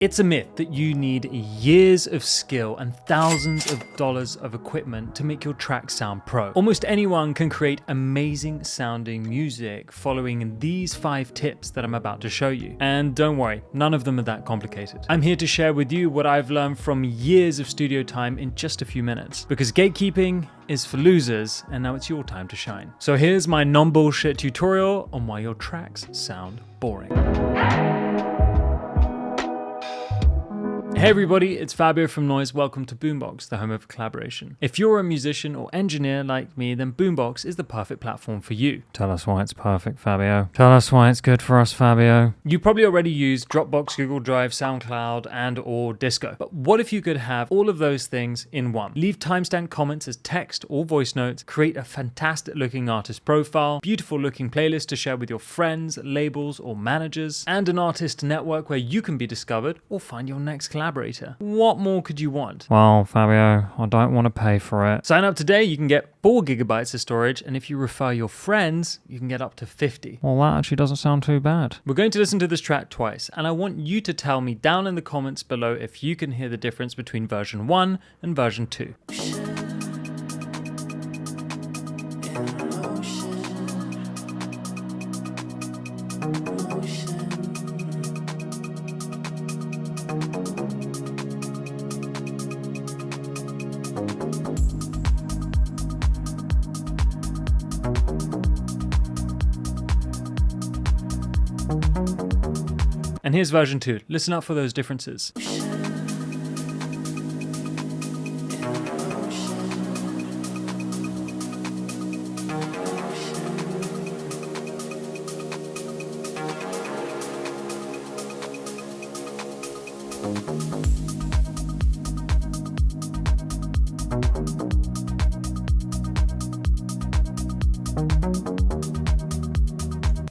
It's a myth that you need years of skill and thousands of dollars of equipment to make your track sound pro. Almost anyone can create amazing sounding music following these 5 tips that I'm about to show you. And don't worry, none of them are that complicated. I'm here to share with you what I've learned from years of studio time in just a few minutes. Because gatekeeping is for losers, and now it's your time to shine. So here's my non-bullshit tutorial on why your tracks sound boring. Hey everybody, it's Fabio from Noise. Welcome to Boombox, the home of collaboration. If you're a musician or engineer like me, then Boombox is the perfect platform for you. Tell us why it's perfect, Fabio. Tell us why it's good for us, Fabio. You probably already use Dropbox, Google Drive, SoundCloud, and/or Disco. But what if you could have all of those things in one? Leave timestamp comments as text or voice notes, create a fantastic looking artist profile, beautiful looking playlist to share with your friends, labels, or managers, and an artist network where you can be discovered or find your next collaborator. What more could you want? Well, Fabio, I don't want to pay for it. Sign up today, you can get 4 gigabytes of storage, and if you refer your friends, you can get up to 50. Well, that actually doesn't sound too bad. We're going to listen to this track twice, and I want you to tell me down in the comments below if you can hear the difference between version 1 and version 2. And here's version 2. Listen up for those differences.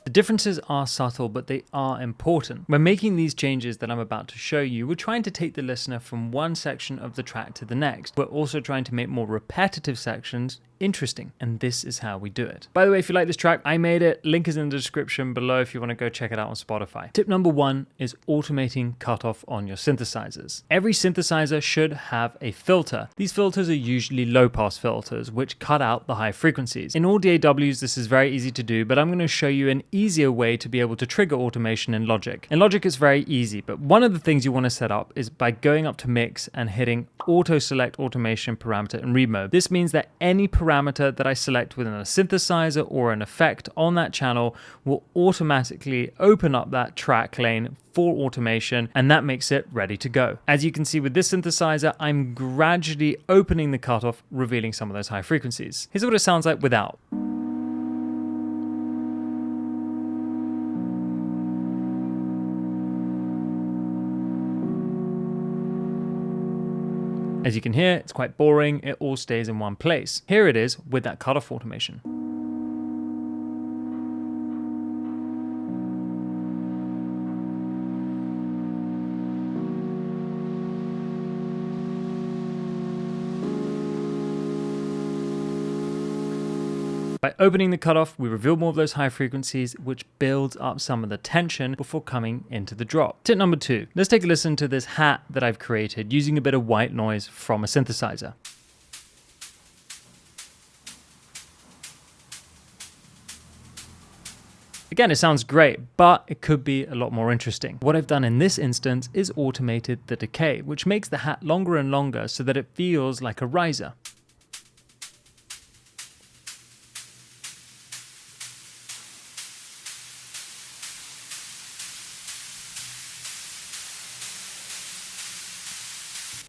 The differences are subtle, but they are important. When making these changes that I'm about to show you, we're trying to take the listener from one section of the track to the next. We're also trying to make more repetitive sections interesting, and this is how we do it. By the way, if you like this track, I made it. Link is in the description below if you want to go check it out on Spotify. Tip number 1 is automating cutoff on your synthesizers. Every synthesizer should have a filter. These filters are usually low-pass filters, which cut out the high frequencies. In all DAWs, this is very easy to do, but I'm going to show you an easier way to be able to trigger automation in Logic. In Logic, it's very easy, but one of the things you want to set up is by going up to Mix and hitting Auto Select Automation Parameter in Read Mode. This means that any parameter that I select within a synthesizer or an effect on that channel will automatically open up that track lane for automation, and that makes it ready to go. As you can see with this synthesizer, I'm gradually opening the cutoff, revealing some of those high frequencies. Here's what it sounds like without. As you can hear, it's quite boring, it all stays in one place. Here it is with that cutoff automation. By opening the cutoff, we reveal more of those high frequencies, which builds up some of the tension before coming into the drop. Tip number 2, let's take a listen to this hat that I've created using a bit of white noise from a synthesizer. Again, it sounds great, but it could be a lot more interesting. What I've done in this instance is automated the decay, which makes the hat longer and longer so that it feels like a riser.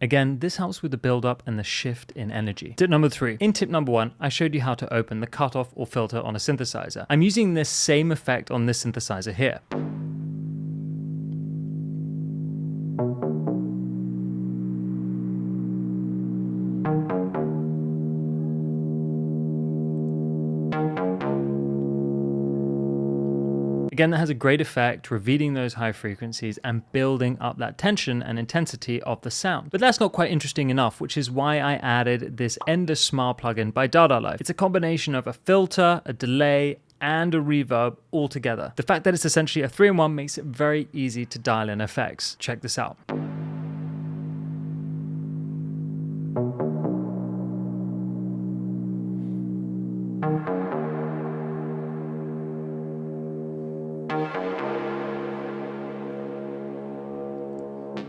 Again, this helps with the build-up and the shift in energy. Tip number 3. In tip number 1, I showed you how to open the cutoff or filter on a synthesizer. I'm using this same effect on this synthesizer here. Again, that has a great effect, revealing those high frequencies and building up that tension and intensity of the sound. But that's not quite interesting enough, which is why I added this Endless Smile plugin by Dada Life. It's a combination of a filter, a delay, and a reverb all together. The fact that it's essentially a 3-in-1 makes it very easy to dial in effects. Check this out.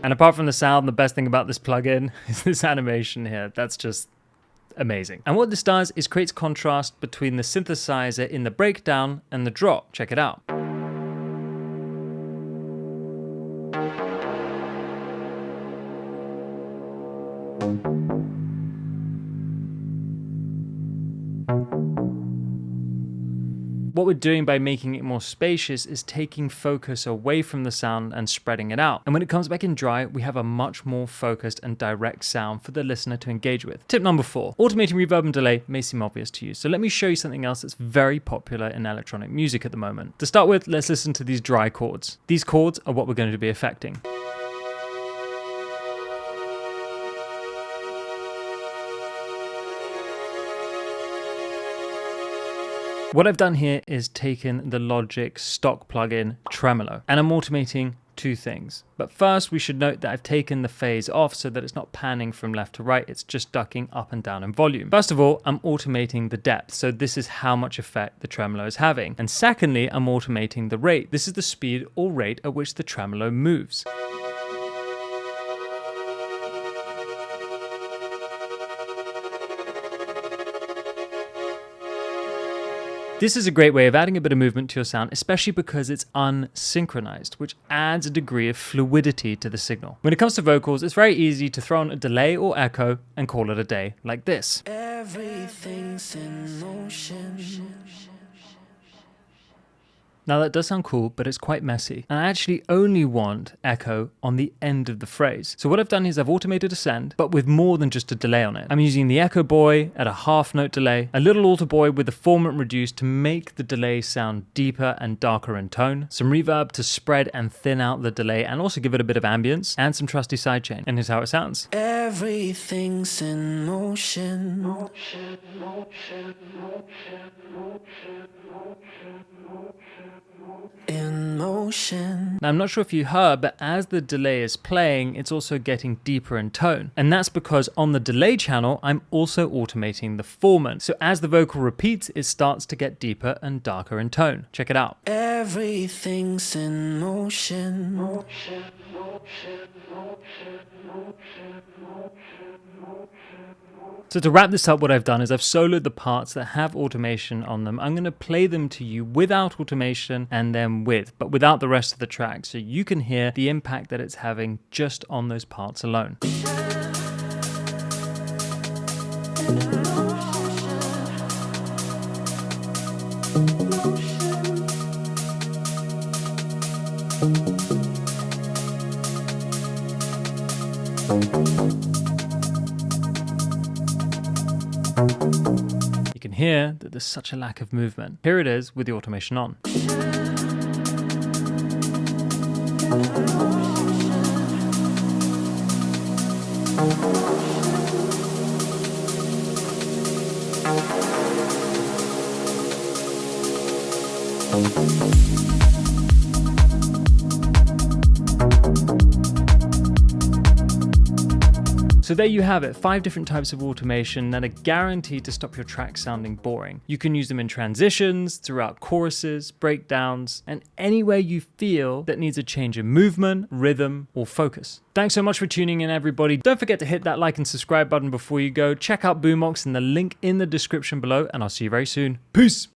And apart from the sound, the best thing about this plugin is this animation here. That's just amazing. And what this does is creates contrast between the synthesizer in the breakdown and the drop. Check it out. What we're doing by making it more spacious is taking focus away from the sound and spreading it out. And when it comes back in dry, we have a much more focused and direct sound for the listener to engage with. Tip number 4, automating reverb and delay may seem obvious to you. So let me show you something else that's very popular in electronic music at the moment. To start with, let's listen to these dry chords. These chords are what we're going to be affecting. What I've done here is taken the Logic stock plugin Tremolo, and I'm automating 2 things. But first, we should note that I've taken the phase off so that it's not panning from left to right, it's just ducking up and down in volume. First of all, I'm automating the depth, so this is how much effect the tremolo is having. And secondly, I'm automating the rate. This is the speed or rate at which the tremolo moves. This is a great way of adding a bit of movement to your sound, especially because it's unsynchronized, which adds a degree of fluidity to the signal. When it comes to vocals, it's very easy to throw on a delay or echo and call it a day, like this. Everything's in motion. Now that does sound cool, but it's quite messy. And I actually only want echo on the end of the phrase. So what I've done is I've automated a send, but with more than just a delay on it. I'm using the echo buoy at a half note delay, a little alter buoy with the formant reduced to make the delay sound deeper and darker in tone, some reverb to spread and thin out the delay and also give it a bit of ambience, and some trusty sidechain. And here's how it sounds. Everything's in motion. Motion, motion, motion, motion, motion, motion. In motion. Now I'm not sure if you heard, but as the delay is playing, it's also getting deeper in tone. And that's because on the delay channel, I'm also automating the formant. So as the vocal repeats, it starts to get deeper and darker in tone. Check it out. Everything's in motion. Motion, motion, motion, motion, motion, motion. So to wrap this up, what I've done is I've soloed the parts that have automation on them. I'm going to play them to you without automation and then with, but without the rest of the track, so you can hear the impact that it's having just on those parts alone. You can hear that there's such a lack of movement. Here it is with the automation on. So there you have it, 5 different types of automation that are guaranteed to stop your track sounding boring. You can use them in transitions, throughout choruses, breakdowns, and anywhere you feel that needs a change in movement, rhythm, or focus. Thanks so much for tuning in, everybody. Don't forget to hit that like and subscribe button before you go. Check out Boombox in the link in the description below, and I'll see you very soon. Peace!